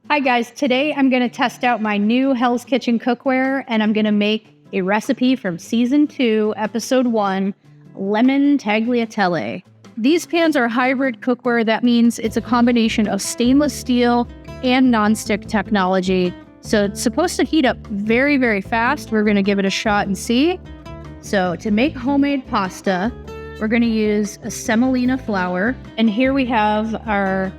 Hi guys, today I'm going to test out my new Hell's Kitchen cookware and I'm going to make a recipe from season 2, episode 1, Lemon Tagliatelle. These pans are hybrid cookware. That means it's a combination of stainless steel and nonstick technology. So it's supposed to heat up very, very fast. We're going to give it a shot and see. So to make homemade pasta, we're going to use a semolina flour. And here we have our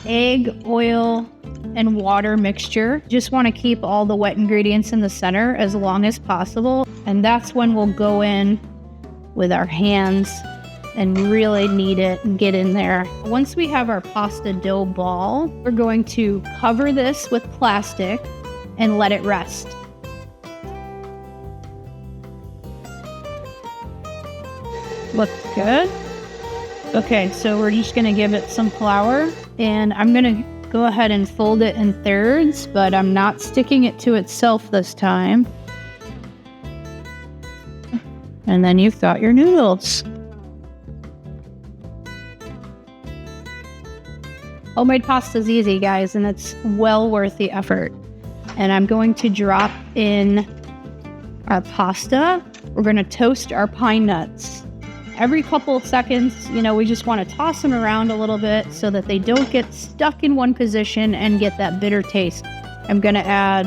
egg, oil, and water mixture. Just want to keep all the wet ingredients in the center as long as possible. And that's when we'll go in with our hands and really knead it and get in there. Once we have our pasta dough ball, we're going to cover this with plastic and let it rest. Looks good. Okay, so we're just gonna give it some flour and I'm gonna go ahead and fold it in thirds, but I'm not sticking it to itself this time. And then you've got your noodles. Homemade pasta is easy, guys, and it's well worth the effort. And I'm going to drop in our pasta. We're going to toast our pine nuts. Every couple of seconds, we just want to toss them around a little bit so that they don't get stuck in one position and get that bitter taste. I'm going to add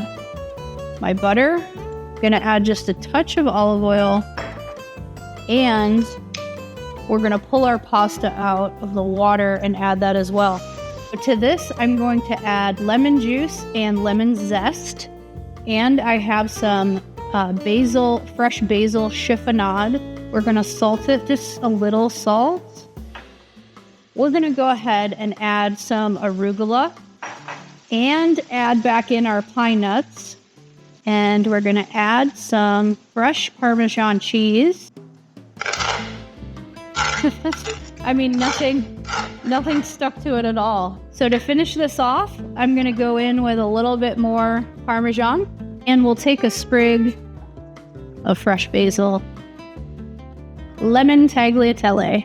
my butter. I'm going to add just a touch of olive oil. And we're going to pull our pasta out of the water and add that as well. To this, I'm going to add lemon juice and lemon zest. And I have some fresh basil chiffonade. We're going to salt it, just a little salt. We're going to go ahead and add some arugula and add back in our pine nuts. And we're going to add some fresh Parmesan cheese. I mean, nothing stuck to it at all. So to finish this off, I'm going to go in with a little bit more Parmesan. And we'll take a sprig of fresh basil. Lemon Tagliatelle.